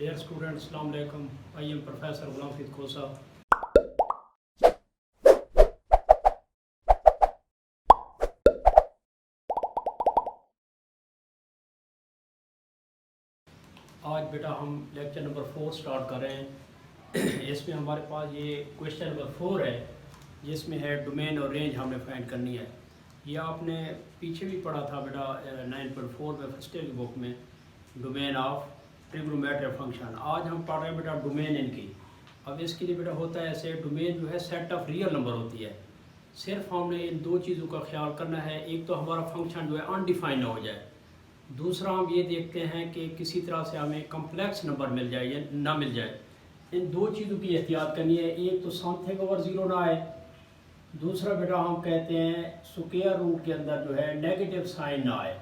Dear students, Assalamu alaikum. I am Professor Ghulam Fid Khosa. आज बेटा हम lecture number 4 start कर रहे हैं। इसमें हमारे पास ये क्वेश्चन नंबर 4 है, जिसमें है डोमेन और रेंज हमने फाइंड करनी है। ये आपने पीछे भी पढ़ा था बेटा 9.4 में फर्स्ट ईयर की बुक में, डोमेन ऑफ ट्रिग्नोमेट्रिक फंक्शन। आज हम पढ़ रहे हैं बेटा डोमेन इनकी। अब इसके लिए बेटा होता है ऐसे, डोमेन जो है सेट ऑफ रियल नंबर होती है। सिर्फ हमने इन दो चीज़ों का ख्याल करना है, एक तो हमारा फंक्शन जो है अनडिफाइंड हो जाए, दूसरा हम ये देखते हैं कि किसी तरह से हमें कम्प्लेक्स नंबर मिल जाए या ना मिल जाए। इन दो चीज़ों की एहतियात करनी है, एक तो समथिंग ओवर ज़ीरो ना आए, दूसरा बेटा हम कहते हैं स्क्वायर रूट के अंदर जो है नेगेटिव साइन ना आए।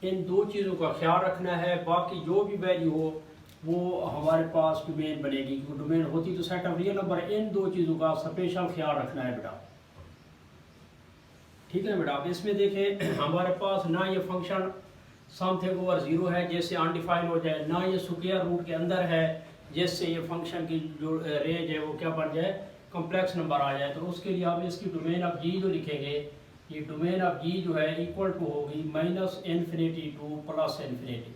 इन दो चीज़ों का ख्याल रखना है, बाकी जो भी वैल्यू हो वो हमारे पास डोमेन बनेगी, क्योंकि डोमेन होती तो सेट ऑफ रियल नंबर। इन दो चीज़ों का स्पेशल ख्याल रखना है बेटा, ठीक है बेटा। अब इसमें देखें हमारे पास ना ये फंक्शन समथिंग ओवर ज़ीरो है जिससे अनडिफाइंड हो जाए, ना ये स्क्वायर रूट के अंदर है जिससे ये फंक्शन की जो रेंज है वो क्या बन जाए, कम्प्लेक्स नंबर आ जाए। तो उसके लिए हम इसकी डोमेन ऑफ जी जो लिखेंगे, ये डोमेन ऑफ जी जो है इक्वल टू होगी minus infinity to plus infinity.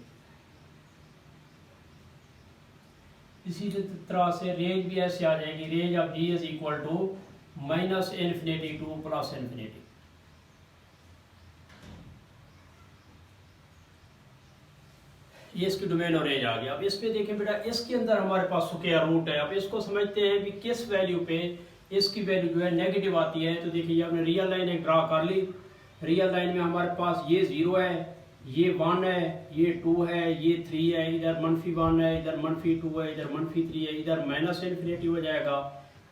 इसी तरह से रेंज भी ऐसे आ जाएगी, range of G is equal to minus infinity to plus infinity. ये इसकी डोमेन और रेंज आ गया। अब इस पे देखें बेटा, इसके अंदर हमारे पास स्क्वायर रूट है। अब इसको समझते हैं कि किस वैल्यू पे इसकी वैल्यू जो है नेगेटिव आती है। तो देखिए हमने रियल लाइन एक ड्रा कर ली। रियल लाइन में हमारे पास ये 0 है, ये 1 है, ये 2 है, ये 3 है, इधर -1 है, इधर -2 है, इधर -3 है, इधर माइनस इन्फिनिटी हो जाएगा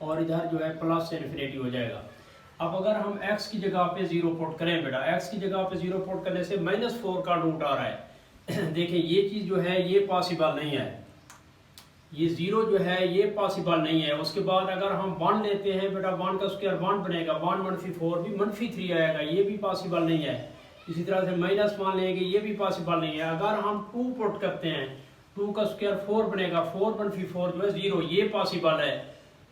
और इधर जो है प्लस इन्फिनिटी हो जाएगा। अब अगर हम x की जगह पे 0 पुट करें बेटा, x की जगह पे 0 पुट करने से -4 का रूट आ रहा है। देखिए ये चीज़ जो है ये पॉसिबल नहीं है, ये 0 जो है ये पॉसिबल नहीं है। उसके बाद अगर हम 1 लेते हैं बेटा, 1 का स्क्वायर 1 बनेगा, 1 -4 भी -3 आएगा, ये भी पॉसिबल नहीं है। इसी तरह से -1 लेंगे, ये भी पॉसिबल नहीं है। अगर हम 2 पुट करते हैं, 2 का स्क्वायर 4 बनेगा, 4 -4 जो है 0, ये पॉसिबल है।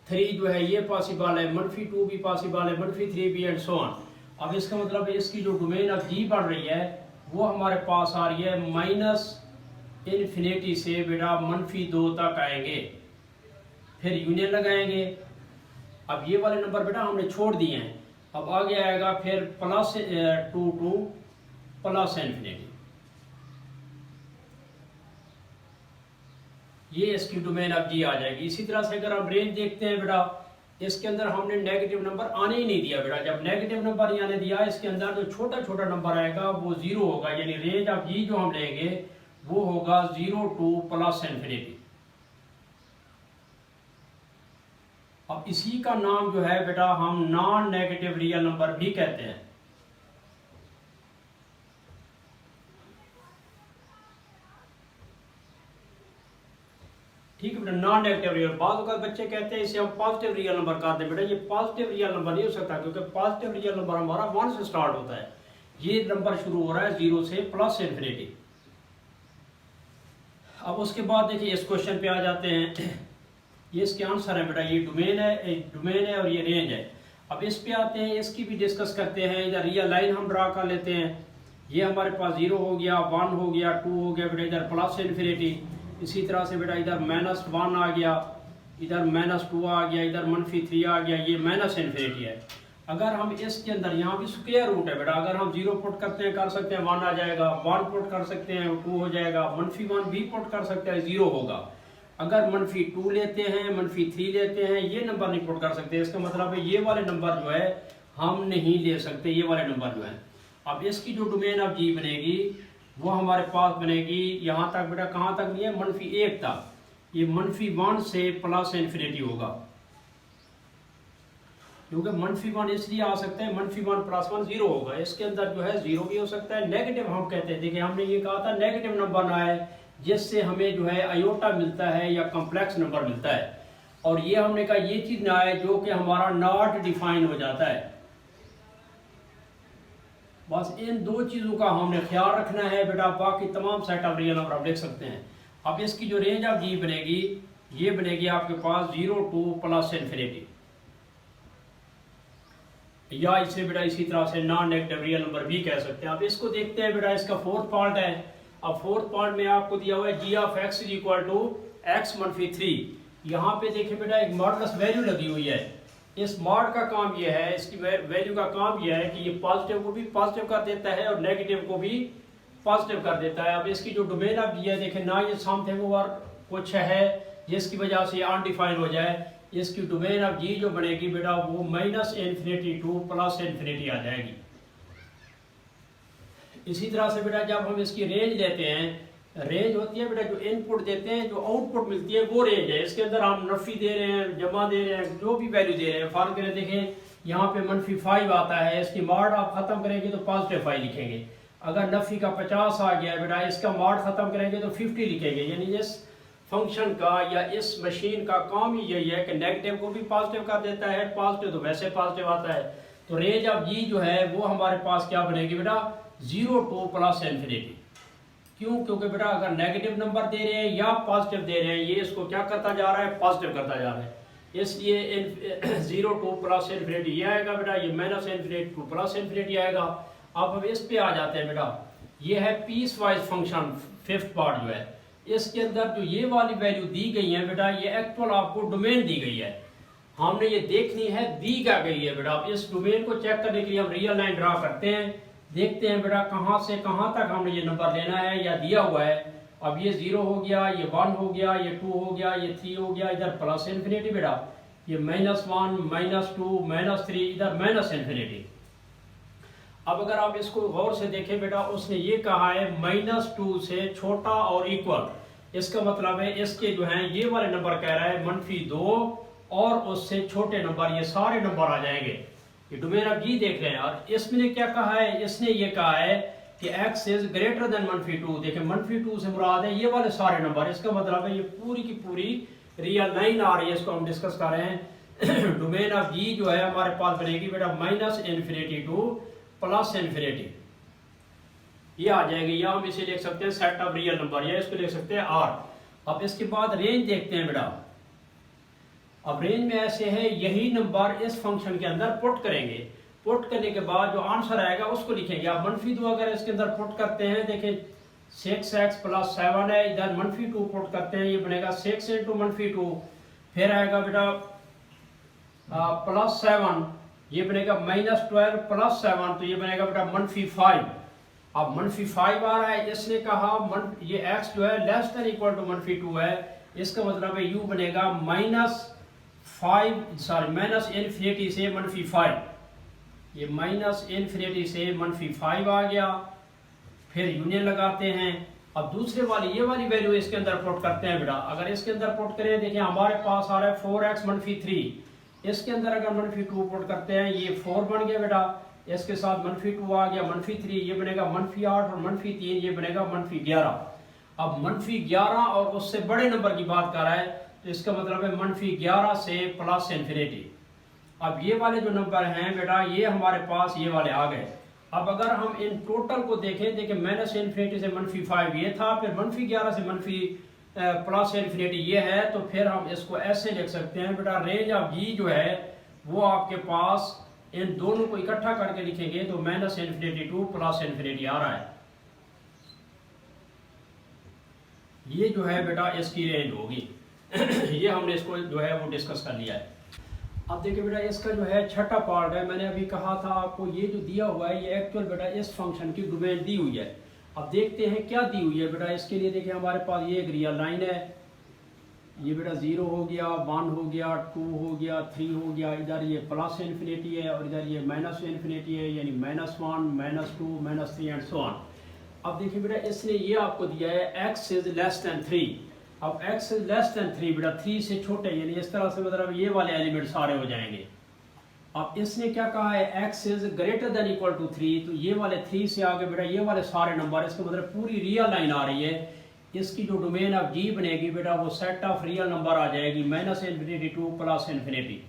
3 जो है ये पॉसिबल है, -2 भी पॉसिबल है, -3 भी, एंड सो ऑन। अब इसका मतलब है इसकी जो डोमेन ऑफ जी बढ़ रही है वो हमारे पास आ रही है माइनस इन्फिनिटी से बेटा -2 तक आएंगे, फिर यूनियन लगाएंगे। अब ये वाले नंबर बेटा हमने छोड़ दिए हैं, अब आगे आएगा फिर +2 टू प्लस इन्फिनिटी। ये इसकी डोमेन ऑफ जी आ जाएगी। इसी तरह से अगर हम रेंज देखते हैं बेटा, इसके अंदर हमने नेगेटिव नंबर आने ही नहीं दिया बेटा। जब नेगेटिव नंबर ही आने दिया, इसके अंदर जो छोटा छोटा नंबर आएगा वो 0 होगा, यानी रेंज ऑफ जी जो हम लेंगे वो होगा 0 टू प्लस इन्फिनिटी। अब इसी का नाम जो है बेटा हम नॉन नेगेटिव रियल नंबर भी कहते हैं। ठीक है बेटा, नॉन नेगेटिव रियल। बाद अगर बच्चे कहते हैं इसे हम पॉजिटिव रियल नंबर कर दें बेटा, ये पॉजिटिव रियल नंबर नहीं हो सकता, क्योंकि पॉजिटिव रियल नंबर हमारा 1 से स्टार्ट होता है। ये नंबर शुरू हो रहा है 0 से प्लस इन्फिनिटी। अब उसके बाद देखिए इस क्वेश्चन पे आ जाते हैं, ये इसके आंसर है बेटा। ये डोमेन है और ये रेंज है। अब इस पे आते हैं, इसकी भी डिस्कस करते हैं। इधर रियल लाइन हम ड्रा कर लेते हैं। ये हमारे पास 0 हो गया, 1 हो गया, 2 हो गया बेटा, इधर प्लस इन्फिनिटी। इसी तरह से बेटा इधर -1 आ गया, इधर -2 आ गया, इधर -3 आ गया, ये माइनस इन्फिनिटी है। अगर हम इसके अंदर यहाँ भी स्क्वायर रूट है बेटा, अगर हम 0 पुट करते हैं कर सकते हैं 1 आ जाएगा, 1 पुट कर सकते हैं 2 हो जाएगा, -1 भी पुट कर सकते हैं 0 होगा। अगर -2 लेते हैं, -3 लेते हैं, ये नंबर नहीं पुट कर सकते। इसका मतलब है ये वाले नंबर जो है हम नहीं ले सकते, ये वाले नंबर जो है। अब इसकी जो डोमेन ऑफ जी बनेगी वो हमारे पास बनेगी यहाँ तक बेटा, कहाँ तक नहीं है, -1 तक। ये -1 से प्लस इन्फिनिटी होगा, क्योंकि -1 इसलिए आ सकता है, -1 + 1 0 होगा। इसके अंदर जो है 0 भी हो सकता है, नेगेटिव हम कहते हैं। देखिए हमने ये कहा था नेगेटिव नंबर ना आए जिससे हमें जो है आयोटा मिलता है या कम्प्लेक्स नंबर मिलता है, और ये हमने कहा ये चीज़ ना आए जो कि हमारा नॉट डिफाइन हो जाता है। बस इन दो चीज़ों का हमने ख्याल रखना है बेटा, बाकी तमाम सेट ऑफ रियल नंबर आप लिख सकते हैं। अब इसकी जो रेंज ऑफ जी बनेगी ये बनेगी आपके पास 0 to प्लस इन्फिनिटी, या इसे बेटा इसी तरह से नॉन नेगेटिव रियल नंबर भी कह सकते हैं। अब इसको देखते हैं बेटा, इसका फोर्थ पार्ट है। अब फोर्थ पार्ट में आपको दिया हुआ है G of x is equal to x - 3। यहाँ पे देखिए बेटा एक मॉडुलस वैल्यू लगी हुई है। इस मॉड का काम यह है, इसकी वैल्यू का काम यह है कि ये पॉजिटिव को भी पॉजिटिव कर देता है और नेगेटिव को भी पॉजिटिव कर देता है। अब इसकी जो डोमेन ऑफ जी है, देखें ना ये समथिंग और कुछ है जिसकी वजह से अनडिफाइन हो जाए। इसकी डोमेन ऑफ जी जो बनेगी बेटा वो -इन्फिनिटी टू प्लस इन्फिनिटी आ जाएगी। इसी तरह से बेटा जब हम इसकी रेंज लेते हैं, रेंज होती है बेटा जो इनपुट देते हैं जो आउटपुट मिलती है वो रेंज है। इसके अंदर हम नफी दे रहे हैं, जमा दे रहे हैं, जो भी वैल्यू दे रहे हैं। फॉर करें देखें यहाँ पे -5 आता है, इसकी मॉड आप खत्म करेंगे तो +5 लिखेंगे। अगर नफी का 50 आ गया बेटा, इसका मॉड खत्म करेंगे तो 50 लिखेंगे। यानी इस फंक्शन का या इस मशीन का काम ही यही है कि नेगेटिव को भी पॉजिटिव कर देता है, पॉजिटिव तो वैसे पॉजिटिव आता है। तो रेंज ऑफ जी जो है वो हमारे पास क्या बनेगी बेटा 0 to प्लस इन्फिनिटी। क्यों? क्योंकि बेटा अगर नेगेटिव नंबर दे रहे हैं या पॉजिटिव दे रहे हैं, ये इसको क्या करता जा रहा है, पॉजिटिव करता जा रहा है। इसलिए 0 to प्लस इन्फिनिटी ये आएगा बेटा, ये -इन्फिनिटी टू प्लस इन्फिनिटी आएगा। अब हम इस पे आ जाते हैं बेटा, ये है piecewise function. Fifth part जो है इसके अंदर जो ये वाली वैल्यू दी गई है बेटा, ये एक्चुअल आपको डोमेन दी गई है। हमने ये देखनी है दी क्या गई है बेटा। अब इस डोमेन को चेक करने के लिए हम रियल लाइन ड्रा करते हैं, देखते हैं बेटा कहाँ से कहाँ तक हमने ये नंबर लेना है या दिया हुआ है। अब ये 0 हो गया, ये 1 हो गया, ये 2 हो गया, ये 3 हो गया, इधर प्लस इन्फिनिटी बेटा, ये -1 -2 -3, इधर -इन्फिनिटी। अब अगर आप इसको गौर से देखें बेटा, उसने ये कहा है -2 से छोटा और इक्वल। इसका मतलब है इसके जो हैं ये वाले नंबर कह रहा है -2 और उससे छोटे नंबर, ये सारे नंबर आ जाएंगे। ये डोमेन आप जी देख रहे हैं। और इसमें क्या कहा है, इसने ये कहा है कि x इज ग्रेटर देन -2। देखें -2 से मुराद है ये वाले सारे नंबर। इसका मतलब है ये पूरी की पूरी रियल लाइन आ रही है, इसको हम डिस्कस कर रहे हैं। डोमेन ऑफ जी जो है हमारे पास बनेगी बेटा -इन्फिनिटी टू प्लस इन्फिनिटी, ये आ जाएगी। या हम इसे लिख सकते हैं सेट ऑफ रियल नंबर, या इसको लिख सकते हैं R। अब इसके बाद रेंज देखते हैं बेटा। अब रेंज में ऐसे है, यही नंबर इस फंक्शन के अंदर पुट करेंगे। पुट करने के बाद जो आंसर आएगा उसको लिखेंगे। आप -2 अगर इसके अंदर पुट करते हैं, देखें 6x + 7 है, इधर -2 पुट करते हैं, ये बनेगा 6 × -2, फिर आएगा बेटा +7, ये बनेगा -12 + 7, तो ये बनेगा बेटा -5। अब -5 आ रहा है, इसने कहा ये x जो है लेस देन इक्वल टू -2 है। इसका मतलब है u बनेगा -इन्फिनिटी से -5, ये -इन्फिनिटी से -5 आ गया। फिर यूनियन लगाते हैं। अब दूसरे वाली ये वाली वैल्यू इसके अंदर पुट करते हैं बेटा। अगर इसके अंदर पुट करें, देखिए हमारे पास आ रहा है 4x -3। इसके अंदर अगर -2 पुट करते हैं, ये 4 बन गया बेटा, इसके साथ -2 आ गया, -3, ये बनेगा -8 और -3, ये बनेगा -11। अब -11 और उससे बड़े नंबर की बात कर रहा है, तो इसका मतलब है -11 से प्लस इन्फिनिटी। अब ये वाले जो नंबर हैं बेटा, ये हमारे पास ये वाले आ गए। अब अगर हम इन टोटल को देखें, देखिए -इन्फिनिटी से -5 ये था, फिर -11 से प्लस इन्फिनिटी ये है, तो फिर हम इसको ऐसे लिख सकते हैं बेटा, रेंज ऑफ जी जो है वो आपके पास इन दोनों को इकट्ठा करके लिखेंगे तो -इन्फिनिटी टू प्लस इन्फिनिटी आ रहा है। ये जो है बेटा इसकी रेंज होगी। ये हमने इसको जो है वो डिस्कस कर लिया है। अब देखिए बेटा इसका जो है छठा पार्ट है। मैंने अभी कहा था आपको ये जो दिया हुआ है ये एक्चुअल बेटा इस फंक्शन की डोमेन दी हुई है। अब देखते हैं क्या दी हुई है बेटा। इसके लिए देखिए हमारे पास ये एक रियल लाइन है, ये बेटा 0 हो गया, 1 हो गया, 2 हो गया, 3 हो गया, इधर ये प्लस इन्फिनिटी है और इधर ये माइनस इन्फिनिटी है, यानी -1 -2 -3 एंड सो ऑन। अब देखिए बेटा इसने ये आपको दिया है x इज लेस देन 3। अब x इज लेस देन 3 बेटा 3 से छोटे, यानी इस तरह से मतलब ये वाले एलिमेंट सारे हो जाएंगे। अब इसने क्या कहा है, x is greater than equal to 3, तो ये वाले 3 से आगे बेटा ये वाले सारे नंबर, इसका मतलब पूरी रियल लाइन आ रही है। इसकी जो डोमेन ऑफ जी बनेगी बेटा वो सेट ऑफ रियल नंबर आ जाएगी -इन्फिनिटी टू प्लस इन्फिनिटी।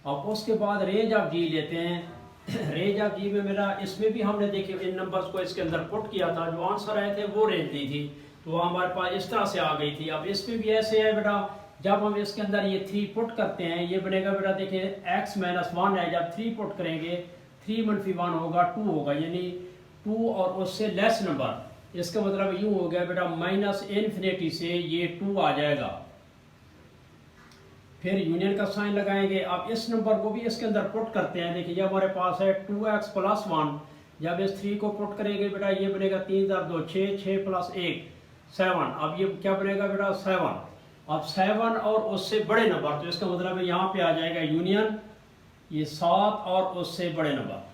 अब उसके बाद रेंज ऑफ जी लेते हैं। रेंज ऑफ जी में मेरा इसमें भी हमने देखिए इन नंबर्स को इसके अंदर पुट किया था, जो आंसर आए थे वो रेंज दी थी। तो हमारे पास इस तरह से आ गई थी। अब इसमें भी ऐसे है बेटा, जब हम इसके अंदर ये 3 पुट करते हैं, ये बनेगा बेटा देखिए x माइनस 1 है, जब 3 पुट करेंगे 3 - 1 होगा 2 होगा, यानी 2 और उससे लेस नंबर। इसका मतलब यूँ हो गया बेटा -∞ से ये 2 आ जाएगा। फिर यूनियन का साइन लगाएंगे। अब इस नंबर को भी इसके अंदर पुट करते हैं। देखिए हमारे पास है 2x + 1, जब इस 3 को पुट करेंगे बेटा ये बनेगा 3 × 2 6, 6 + 1 7। अब ये क्या बनेगा बेटा 7। अब 7 और उससे बड़े नंबर, तो इसका मतलब है यहाँ पे आ जाएगा यूनियन ये 7 और उससे बड़े नंबर,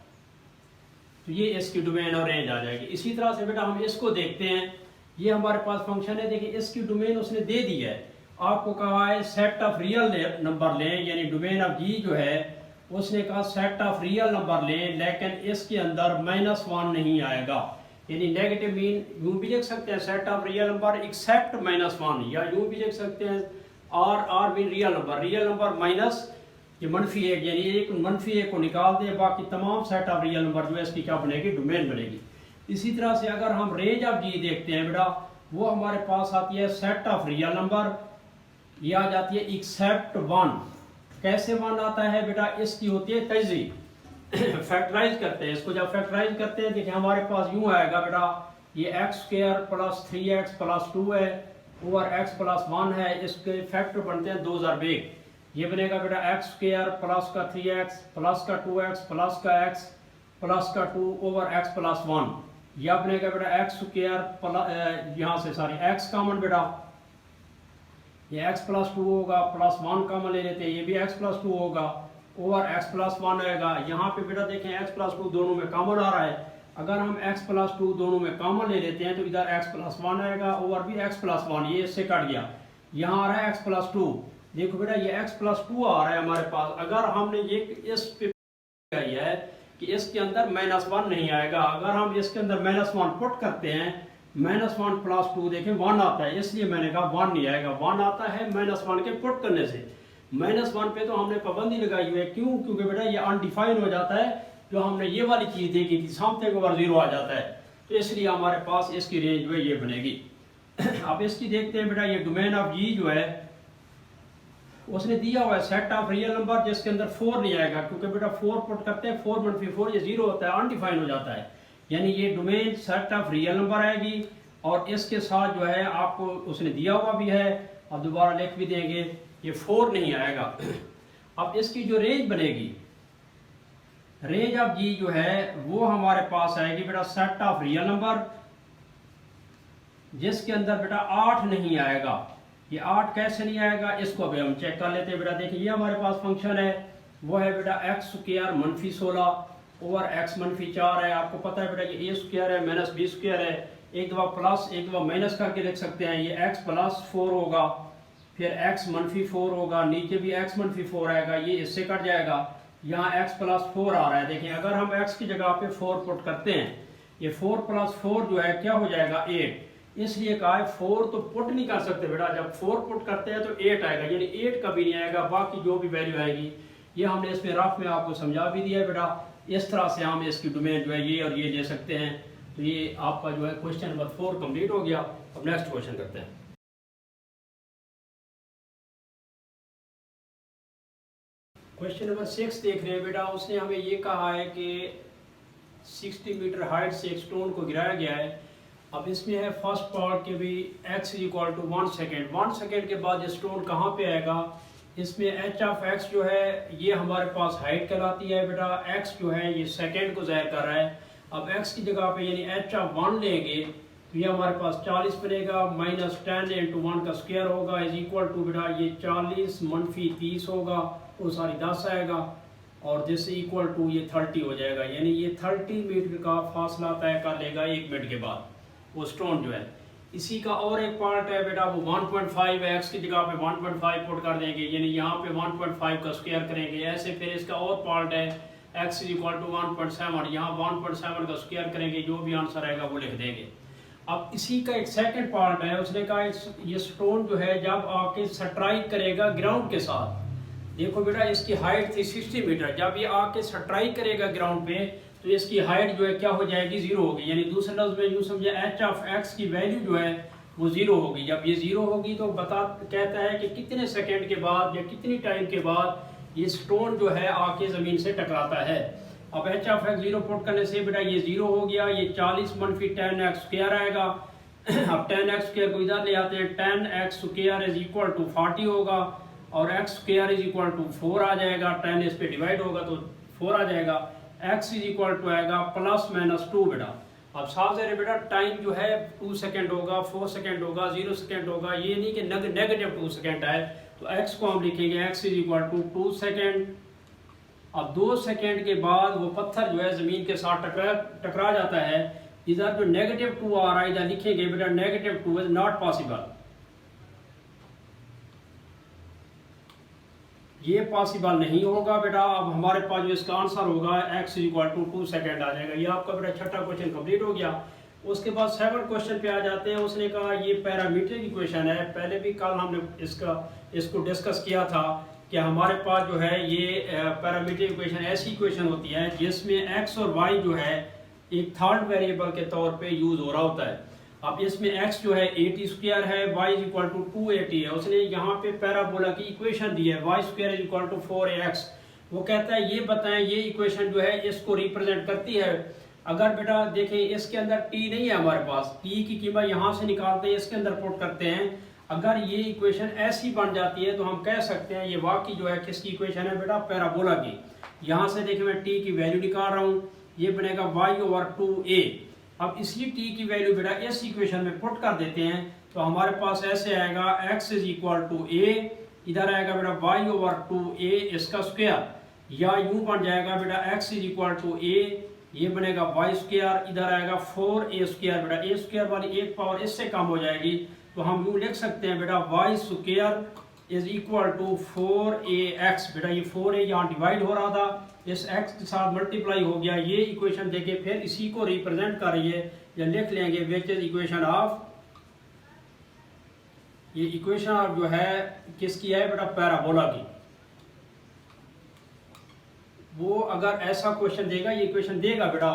तो ये इसकी डोमेन और रेंज आ जाएगी। इसी तरह से बेटा हम इसको देखते हैं। ये हमारे पास फंक्शन है, देखिए इसकी डोमेन उसने दे दी है। आपको कहा है सेट ऑफ रियल नंबर लें, यानी डोमेन ऑफ जी जो है उसने कहा सेट ऑफ रियल नंबर लें, लेकिन इसके अंदर -1 नहीं आएगा। यानी नेगेटिव मीन यूँ भी लिख सकते हैं set of real number except -1, या यूँ भी लिख सकते हैं R mean real number minus ये -1, यानी एक -1 को निकाल दें, बाकी तमाम सेट ऑफ रियल नंबर जो है इसकी क्या बनेगी डोमेन बनेगी। इसी तरह से अगर हम रेंज ऑफ जी देखते हैं बेटा, वो हमारे पास आती है सेट ऑफ रियल नंबर, ये आ जाती है एक्सेप्ट 1। कैसे 1 आता है बेटा, इसकी होती है तजी फैक्टराइज करते हैं इसको। जब फैक्टराइज करते हैं देखिए हमारे पास यूँ आएगा बेटा, ये x² + 3x + 2 है ओवर x + 1 है, इसके फैक्टर बनते हैं 2 ज़रब 1। ये बनेगा बेटा x² + का 3x + का 2x + का x + का 2 ओवर x + 1। यह बनेगा बेटा x² यहाँ से सारी x कॉमन बेटा, ये x + 2 होगा, +1 कॉमन ले लेते हैं, ये भी x + 2 होगा ओवर x + 1 आएगा। यहाँ पे बेटा देखें x + 2 दोनों में कॉमन आ रहा है। अगर हम x + 2 दोनों में कॉमन ले लेते हैं तो इधर x + 1 आएगा ओवर भी x + 1, ये इससे कट गया। यहाँ आ रहा है x + 2, देखो बेटा ये x + 2 आ रहा है हमारे पास। अगर हमने ये इस पे है कि इसके अंदर -1 नहीं आएगा, अगर हम इसके अंदर -1 पुट करते हैं, -1 + 2 देखें 1 आता है, इसलिए मैंने कहा 1 नहीं आएगा। 1 आता है -1 के पुट करने से। -1 पे तो हमने पाबंदी लगाई हुई है, क्यों? क्योंकि बेटा ये अनडिफाइन हो जाता है, जो हमने ये वाली चीज़ देखी थी समथिंग ओवर 0 आ जाता है, तो इसलिए हमारे पास इसकी रेंज जो है ये बनेगी। अब इसकी देखते हैं बेटा, ये डोमेन ऑफ जी जो है उसने दिया हुआ है सेट ऑफ रियल नंबर जिसके अंदर 4 नहीं आएगा, क्योंकि बेटा 4 पुट करते हैं 4 - 4 ये 0 होता है, अनडिफाइन हो जाता है। यानी ये domain set of real number आएगी, और इसके साथ जो है आपको उसने दिया हुआ भी है, अब दोबारा लिख भी देंगे, ये 4 नहीं आएगा। अब इसकी जो रेंज बनेगी, रेंज ऑफ जी जो है वो हमारे पास आएगी बेटा सेट ऑफ रियल नंबर जिसके अंदर बेटा 8 नहीं आएगा। ये 8 कैसे नहीं आएगा, इसको अभी हम चेक कर लेते हैं बेटा। देखिए ये हमारे पास फंक्शन है, वो है बेटा x² - 16 ओवर x - 4 है। आपको पता है बेटा ये a² है -b² है, एक दफ़ा प्लस एक दफ़ा माइनस करके लिख सकते हैं। ये x + 4 होगा, फिर x - 4 होगा, नीचे भी x - 4 आएगा, ये इससे कट जाएगा। यहाँ x + 4 आ रहा है, देखिए अगर हम x की जगह पे 4 पुट करते हैं, ये 4 + 4 जो है क्या हो जाएगा 8। इसलिए कहा है 4 तो पुट नहीं कर सकते बेटा, जब 4 पुट करते हैं तो 8 आएगा, यानी 8 कभी नहीं आएगा, बाकी जो भी वैल्यू आएगी। ये हमने इसमें रफ में आपको समझा भी दिया है बेटा। इस तरह से हम इसकी डोमेन जो है ये और ये ले सकते हैं। तो ये आपका जो है क्वेश्चन नंबर 4 कंप्लीट हो गया। अब नेक्स्ट क्वेश्चन करते हैं। क्वेश्चन नंबर 6 देख रहे हैं बेटा, उसने हमें ये कहा है कि 60 मीटर हाइट से एक स्टोन को गिराया गया है। अब इसमें है फर्स्ट पार्ट के भी x = 1 सेकेंड। 1 सेकेंड के बाद ये स्टोन कहाँ पे आएगा, इसमें h(x) जो है ये हमारे पास हाइट कहलाती है बेटा, x जो है ये सेकेंड को ज़ाहिर कर रहा है। अब x की जगह पे यानी h(1) लेंगे तो ये हमारे पास 40 बनेगा, -10 × 1 का स्क्वायर होगा, = बेटा ये 40 - 30 होगा, वो सारी 10 आएगा, और दिस = ये 30 हो जाएगा। यानी ये 30 मीटर का फासला तय कर लेगा 1 मिनट के बाद वो स्टोन जो है। इसी का और एक पार्ट है बेटा, वो 1.5 है, x की जगह पे 1.5 पुट कर देंगे, यानी यहाँ पे 1.5 का स्क्वायर करेंगे ऐसे। फिर इसका और पार्ट है x = 1.7, यहाँ 1.7 का स्क्वायर करेंगे, जो भी आंसर आएगा वो लिख देंगे। अब इसी का एक सेकंड पार्ट है, उसने कहा ये स्टोन जो है जब आके स्ट्राइक करेगा ग्राउंड के साथ, देखो बेटा इसकी हाइट थी 60 मीटर, जब ये आके स्ट्राइक करेगा ग्राउंड पे तो इसकी हाइट जो है क्या हो जाएगी 0 होगी। यानी दूसरे लफ्ज़ में यूँ समझे h(x) की वैल्यू जो है वो ज़ीरो होगी। जब ये ज़ीरो होगी तो कहता है कि कितने सेकंड के बाद या कितनी टाइम के बाद ये स्टोन जो है आके ज़मीन से टकराता है। अब H of x zero put करने से बेटा ये ज़ीरो हो गया, ये 40 मनफी 10x स्क्वायर आएगा। अब 10x स्क्वायर को इधर ले आते हैं, 10x square is equal to 40 होगा और x square is equal to 4 आ जाएगा। 10 इस पे डिवाइड होगा तो 4 आ जाएगा। x इज इक्वल टू आएगा प्लस माइनस 2 बेटा। अब साफ ज़ाहिर बेटा टाइम जो है 2 सेकंड होगा, 4 सेकंड होगा, 0 सेकंड होगा, ये नहीं कि नेगेटिव 2 सेकंड है। तो x को हम लिखेंगे x is equal to 2 second. अब 2 सेकंड के बाद वो पत्थर जो है ज़मीन के साथ टकरा जाता है। इधर जो नेगेटिव 2 आ रहा है इधर लिखेंगे बेटा नेगेटिव 2 इज नॉट पॉसिबल, ये पॉसिबल नहीं होगा बेटा। अब हमारे पास जो इसका आंसर होगा x is equal to 2 second आ जाएगा। ये आपका बेटा छठा क्वेश्चन कंप्लीट हो गया। उसके बाद 7 क्वेश्चन पे आ जाते हैं। उसने कहा ये पैरामीट्रिक इक्वेशन है। पहले भी कल हमने इसको डिस्कस किया था कि हमारे पास जो है ये पैरामीट्रिक इक्वेशन ऐसी इक्वेशन होती है जिसमें x और y जो है एक थर्ड वेरिएबल के तौर पे यूज हो रहा होता है। अब इसमें x जो है 80 स्क्वायर है, y इज इक्वल टू 280 है। उसने यहाँ पे पैराबोला की इक्वेशन दी है y square is equal to 4ax। वो कहता है ये बताएं ये इक्वेशन जो है इसको रिप्रेजेंट करती है। अगर बेटा देखें इसके अंदर t नहीं है हमारे पास, t की कीमत यहाँ से निकालते हैं इसके अंदर पुट करते हैं। अगर ये इक्वेशन ऐसी बन जाती है तो हम कह सकते हैं ये वाकई जो है किसकी इक्वेशन है बेटा, पैराबोला की। यहाँ से देखिए मैं t की वैल्यू निकाल रहा हूँ, ये बनेगा y ओवर 2a। अब इसी t की वैल्यू बेटा इस इक्वेशन में पुट कर देते हैं तो हमारे पास ऐसे आएगा x is equal to a, इधर आएगा बेटा y ओवर 2a इसका स्क्वायर, या यूं बन जाएगा बेटा x is equal to a, ये बनेगा y स्क्वायर, इधर आएगा 4a स्क्वायर। बेटा a स्क्वायर वाली एक पावर इससे कम हो जाएगी तो हम यूं लिख सकते हैं बेटा y square is equal to 4ax। बेटा ये 4a यहाँ डिवाइड हो रहा था, इस x के साथ मल्टीप्लाई हो गया। ये इक्वेशन देके फिर इसी को रिप्रेजेंट कर रही है, या लिख लेंगे विच इज इक्वेशन ऑफ, ये इक्वेशन ऑफ जो है किसकी है बेटा, पैराबोला की। वो अगर ऐसा क्वेश्चन देगा, ये इक्वेशन देगा बेटा,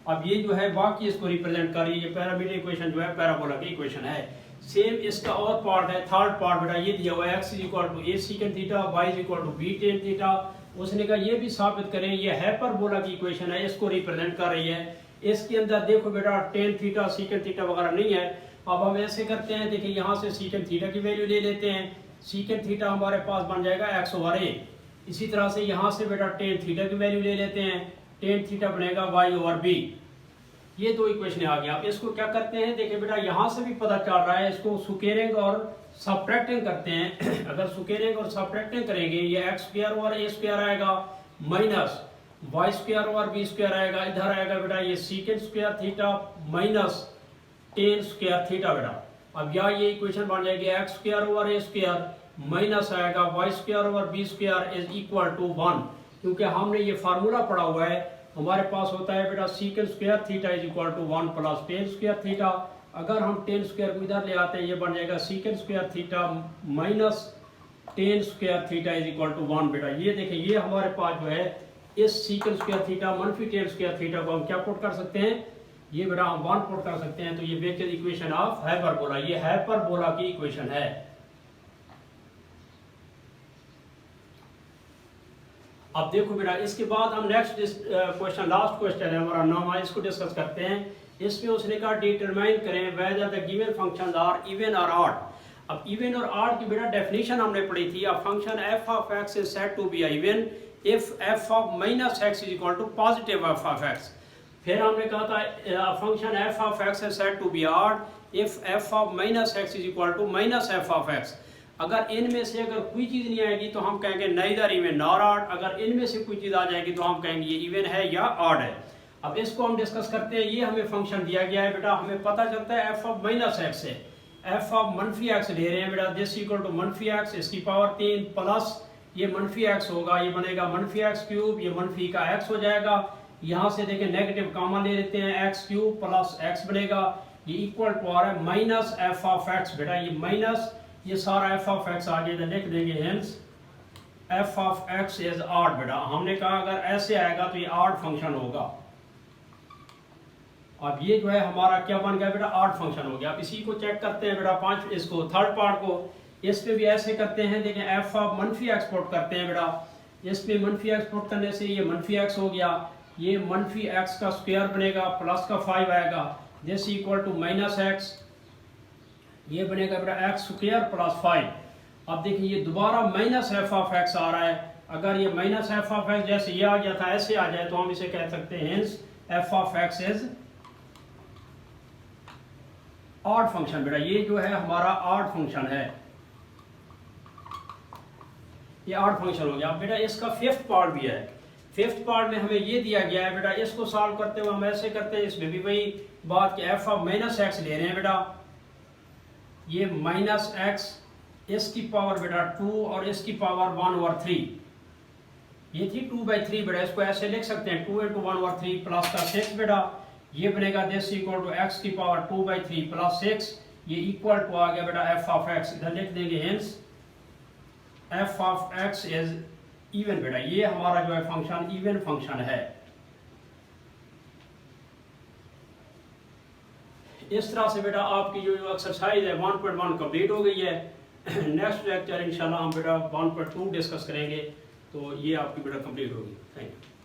अब ये जो है बाकी इसको रिप्रेजेंट कर रही है। पैरामीट्रिक इक्वेशन जो है पैराबोला की इक्वेशन है। सेम इसका और पार्ट है, थर्ड पार्ट बेटा ये दिया हुआ है x is equal to a secant theta, y is equal to b tan theta. उसने कहा ये भी साबित करें ये हाइपरबोला की इक्वेशन है, इसको रिप्रेजेंट कर रही है। इसके अंदर देखो बेटा टेन थीटा सीकेंड थीटा वगैरह नहीं है। अब हम ऐसे करते हैं, देखिए यहाँ से सीकेंड थीटा की वैल्यू ले लेते हैं। सीकेंड थीटा हमारे पास बन जाएगा x ओवर a। इसी तरह से यहाँ से बेटा टेन थीटा की वैल्यू ले लेते हैं, टेन थीटा बनेगा y ओवर b। ये दो इक्वेशन आ गया। अब इसको क्या करते हैं, देखिए बेटा यहाँ से भी पता चल रहा है, इसको सुकेरिंग और सबट्रैक्टिंग करते हैं। अगर सुकेरिंग और सबट्रैक्टिंग करेंगे ये x square over a square आएगा minus y square over b square आएगा, इधर आएगा बेटा ये secant square theta minus tan square theta बेटा। अब यहाँ ये इक्वेशन बन जाएगी x square over a square minus आएगा y square over b square is equal to 1। क्योंकि हमने ये फार्मूला पढ़ा हुआ है, हमारे पास होता है बेटा secant square theta is equal to 1 plus tan square theta. अगर हम टेन स्क्वायर को इधर ले आते हैं, ये बन जाएगा secant square theta minus tan square theta is equal to 1 बेटा। ये देखिए ये हमारे पास जो है इस सीकेंड स्क्वायर थीटा मनफी टेन स्क्वायर थीटा को हम क्या पुट कर सकते हैं, ये बेटा हम 1 पुट कर सकते हैं। तो ये बेसिक इक्वेशन ऑफ हाइपरबोला, ये हाइपरबोला की इक्वेशन है। अब देखो बेटा इसके बाद हम नेक्स्ट क्वेश्चन, लास्ट क्वेश्चन है हमारा 9वां, इसको डिस्कस करते हैं। इसमें उसने कहा डिटरमाइन करें whether the given functions are even और ऑड। अब इवन और ऑड की बेटा डेफिनेशन हमने पढ़ी थी। अब function f of x is said to be even if f of minus x is equal to positive f of x। फिर हमने कहा था function f of x is said to be odd if f of minus x is equal to minus f of x। अगर इनमें से अगर कोई चीज़ नहीं आएगी तो हम कहेंगे नाइदर इवन नॉर ऑड। अगर इनमें से कोई चीज़ आ जाएगी तो हम कहेंगे ये इवन है या ऑड है। अब इसको हम डिस्कस करते हैं। ये हमें फंक्शन दिया गया है बेटा, हमें पता चलता है f ऑफ माइनस एक्स है, f ऑफ मनफी एक्स ले रहे हैं बेटा, दिस इक्वल टू मनफी एक्स इसकी पावर 3 प्लस ये मनफी एक्स होगा, ये बनेगा मनफी एक्स क्यूब, ये मनफी का x हो जाएगा। यहाँ से देखें नेगेटिव कॉमन ले लेते हैं, एक्स क्यूब प्लस एक्स बनेगा, ये इक्वल टू आ रहा है माइनस एफ ऑफ एक्स बेटा। ये माइनस ये सारा f ऑफ x आ गया, लिख देंगे hence f of x is odd बेटा। हमने कहा अगर ऐसे आएगा तो ये ऑड फंक्शन होगा। अब ये जो है हमारा क्या बन गया बेटा, ऑड फंक्शन हो गया। अब इसी को चेक करते हैं बेटा, 5 इसको थर्ड पार्ट को इस पे भी ऐसे करते हैं। देखें एफ ऑफ मनफी एक्सपोर्ट करते हैं बेटा, इस पे मनफी एक्सपोर्ट करने से ये मनफी एक्स हो गया, ये मनफी एक्स का स्क्वायर बनेगा प्लस का 5 आएगा, this equal to minus X, ये बनेगा बेटा एक्स स्क्वायर प्लस 5। अब देखिए ये दोबारा माइनस एफ ऑफ एक्स आ रहा है। अगर ये माइनस एफ ऑफ एक्स जैसे ये आ गया था ऐसे आ जाए तो हम इसे कह सकते हैं hence F of x is odd function. बेटा ये जो है हमारा ऑड फंक्शन है, ये ऑड फंक्शन हो गया। अब बेटा इसका फिफ्थ पार्ट भी है, फिफ्थ पार्ट में हमें ये दिया गया है बेटा, इसको सॉल्व करते हुए हम ऐसे करते हैं, इसमें भी वही बात कि एफ ऑफ माइनस एक्स ले रहे हैं बेटा, ये माइनस एक्स इसकी पावर बेटा 2 और इसकी पावर 1/3, ये थी 2/3 बेटा, इसको ऐसे लिख सकते हैं 2 × 1/3 प्लस का 6 बेटा, ये बनेगा दिस इक्वल टू एक्स की पावर 2/3 प्लस 6, ये इक्वल टू आ गया बेटा एफ ऑफ एक्स, इधर लिख देंगे hence F of x is even. बेटा ये हमारा जो है फंक्शन इवन फंक्शन है। इस तरह से बेटा आपकी जो एक्सरसाइज है 1.1 कंप्लीट हो गई है। नेक्स्ट लेक्चर इंशाल्लाह हम बेटा 1.2 डिस्कस करेंगे, तो ये आपकी बेटा कंप्लीट होगी। Thank you.